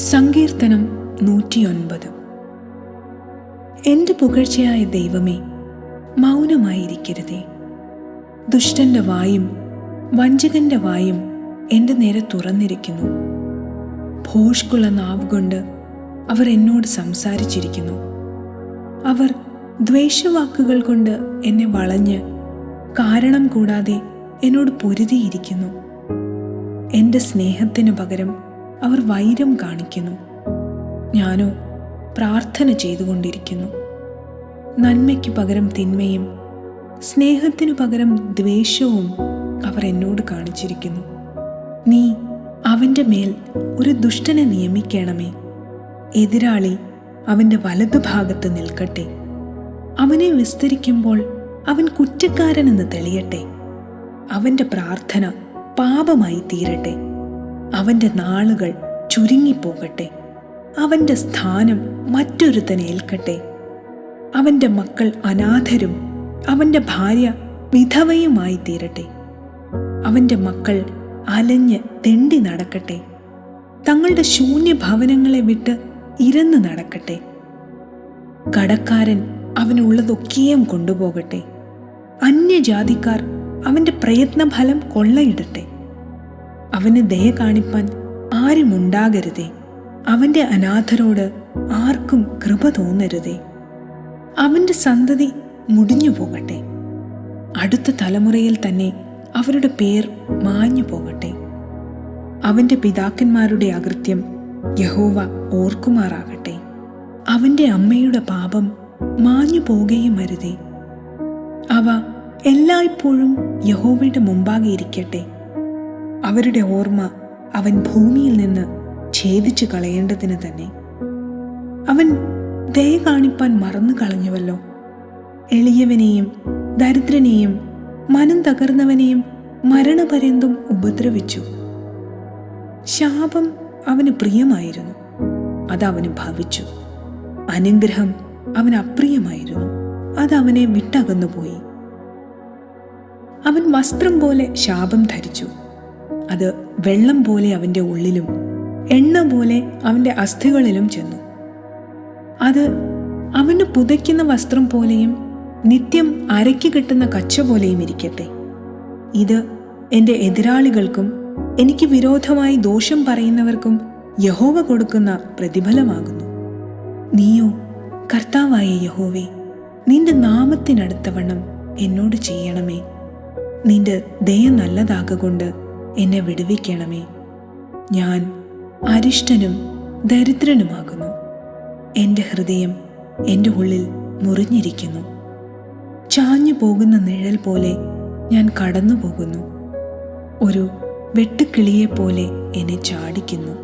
സങ്കീർത്തനം 109. എൻ്റെ പുകഴ്ചയായ ദൈവമേ, മൗനമായിരിക്കരുതേ. ദുഷ്ടന്റെ വായും വഞ്ചകന്റെ വായും എൻ്റെ നേരെ തുറന്നിരിക്കുന്നു. ഭോഷ്കുള്ള നാവുകൊണ്ട് അവർ എന്നോട് സംസാരിച്ചിരിക്കുന്നു. അവർ ദ്വേഷവാക്കുകൾ കൊണ്ട് എന്നെ വളഞ്ഞ് കാരണം കൂടാതെ എന്നോട് പൊരുതിയിരിക്കുന്നു. എൻ്റെ സ്നേഹത്തിനു പകരം അവർ വൈരം കാണിക്കുന്നു. ഞാനോ പ്രാർത്ഥന ചെയ്തുകൊണ്ടിരിക്കുന്നു. നന്മയ്ക്ക് പകരം തിന്മയും സ്നേഹത്തിനു പകരം ദ്വേഷവും അവർ എന്നോട് കാണിച്ചിരിക്കുന്നു. നീ അവൻ്റെ മേൽ ഒരു ദുഷ്ടനെ നിയമിക്കണമേ. എതിരാളി അവൻ്റെ വലതുഭാഗത്ത് നിൽക്കട്ടെ. അവനെ വിസ്തരിക്കുമ്പോൾ അവൻ കുറ്റക്കാരനെന്ന് തെളിയട്ടെ. അവൻ്റെ പ്രാർത്ഥന പാപമായി തീരട്ടെ. അവൻ്റെ നാളുകൾ ചുരുങ്ങിപ്പോകട്ടെ. അവൻ്റെ സ്ഥാനം മറ്റൊരുത്തനെ ഏൽക്കട്ടെ. അവൻ്റെ മക്കൾ അനാഥരും അവൻ്റെ ഭാര്യ വിധവയുമായി തീരട്ടെ. അവൻ്റെ മക്കൾ അലഞ്ഞ് തെണ്ടി നടക്കട്ടെ. തങ്ങളുടെ ശൂന്യഭവനങ്ങളെ വിട്ട് ഇരന്ന് നടക്കട്ടെ. കടക്കാരൻ അവനുള്ളതൊക്കെയും കൊണ്ടുപോകട്ടെ. അന്യജാതിക്കാർ അവൻ്റെ പ്രയത്നഫലം കൊള്ളയിടട്ടെ. അവന് ദയ കാണിപ്പാൻ ആരുമുണ്ടാകരുതേ. അവൻ്റെ അനാഥരോട് ആർക്കും കൃപ തോന്നരുതേ. അവൻ്റെ സന്തതി മുടിഞ്ഞു പോകട്ടെ. അടുത്ത തലമുറയിൽ തന്നെ അവരുടെ പേർ മാഞ്ഞു പോകട്ടെ. അവൻ്റെ പിതാക്കന്മാരുടെ അകൃത്യം യഹോവ ഓർക്കുമാറാകട്ടെ. അവൻ്റെ അമ്മയുടെ പാപം മാഞ്ഞു പോകുകയും അരുതേ. അവ എല്ലായ്പ്പോഴും യഹോവയുടെ മുമ്പാകെ ഇരിക്കട്ടെ. അവരുടെ ഓർമ്മ അവൻ ഭൂമിയിൽ നിന്ന് ഛേദിച്ചു കളയേണ്ടതിന് തന്നെ. അവൻ ദയ കാണിപ്പാൻ മറന്നു കളഞ്ഞുവല്ലോ. എളിയവനെയും ദരിദ്രനെയും മനം തകർന്നവനെയും മരണപര്യന്തം ഉപദ്രവിച്ചു. ശാപം അവന് പ്രിയമായിരുന്നു, അതവന് ഭവിച്ചു. അനുഗ്രഹം അവന് അപ്രിയമായിരുന്നു, അതവനെ വിട്ടകന്നുപോയി. അവൻ വസ്ത്രം പോലെ ശാപം ധരിച്ചു. അത് വെള്ളം പോലെ അവൻ്റെ ഉള്ളിലും എണ്ണ പോലെ അവൻ്റെ അസ്ഥികളിലും ചെന്നു. അത് അവന് പുതയ്ക്കുന്ന വസ്ത്രം പോലെയും നിത്യം അരയ്ക്ക് കിട്ടുന്ന കച്ച പോലെയും ഇരിക്കട്ടെ. ഇത് എൻ്റെ എതിരാളികൾക്കും എനിക്ക് വിരോധമായി ദോഷം പറയുന്നവർക്കും യഹോവ കൊടുക്കുന്ന പ്രതിഫലമാകുന്നു. നീയോ കർത്താവായ യഹോവേ, നിന്റെ നാമത്തിനടുത്തവണ്ണം എന്നോട് ചെയ്യണമേ. നിന്റെ ദയ നല്ലതാകൊണ്ട് എന്നെ വിടുവിക്കണമേ. ഞാൻ അരിഷ്ടനും ദരിദ്രനുമാകുന്നു. എൻ്റെ ഹൃദയം എൻ്റെ ഉള്ളിൽ മുറിഞ്ഞിരിക്കുന്നു. ചാഞ്ഞു പോകുന്ന നിഴൽ പോലെ ഞാൻ കടന്നു പോകുന്നു. ഒരു വെട്ടുക്കിളിയെപ്പോലെ എന്നെ ചാടിക്കുന്നു.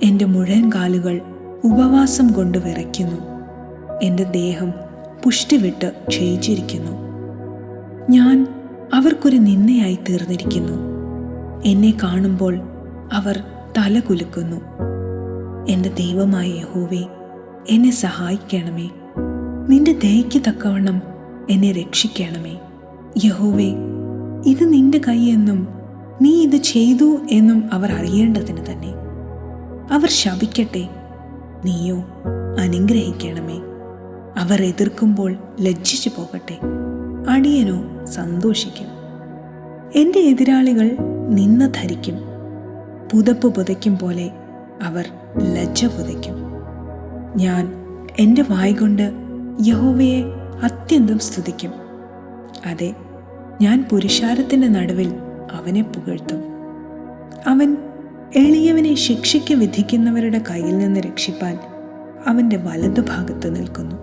എൻ്റെ മുഴങ്കാലുകൾ ഉപവാസം കൊണ്ട് വിറയ്ക്കുന്നു. എൻ്റെ ദേഹം പുഷ്ടിവിട്ട് ക്ഷയിച്ചിരിക്കുന്നു. ഞാൻ അവർക്കൊരു നിന്ദയായി തീർന്നിരിക്കുന്നു. എന്നെ കാണുമ്പോൾ അവർ തല കുലുക്കുന്നു. എൻ്റെ ദൈവമായ യഹോവേ, എന്നെ സഹായിക്കണമേ. നിന്റെ ദയയ്ക്ക് തക്കവണ്ണം എന്നെ രക്ഷിക്കണമേ. യഹോവേ, ഇത് നിന്റെ കൈയെന്നും നീ ഇത് ചെയ്തു എന്നും അവർ അറിയേണ്ടതിന് തന്നെ. അവർ ശപിക്കട്ടെ, നീയോ അനുഗ്രഹിക്കണമേ. അവർ എതിർക്കുമ്പോൾ ലജ്ജിച്ചു പോകട്ടെ, അടിയനോ സന്തോഷിക്കും. എൻ്റെ എതിരാളികൾ നിന്ന ധരിക്കും. പുതപ്പ് പുതയ്ക്കും പോലെ അവർ ലജ്ജ പുതയ്ക്കും. ഞാൻ എൻ്റെ വായ്കൊണ്ട് യഹോവയെ അത്യന്തം സ്തുതിക്കും. അതെ, ഞാൻ പുരുഷാരത്തിൻ്റെ നടുവിൽ അവനെ പുകഴ്ത്തും. അവൻ എളിയവനെ ശിക്ഷയ്ക്ക് വിധിക്കുന്നവരുടെ കയ്യിൽ നിന്ന് രക്ഷിപ്പാൻ അവൻ്റെ വലതുഭാഗത്ത് നിൽക്കുന്നു.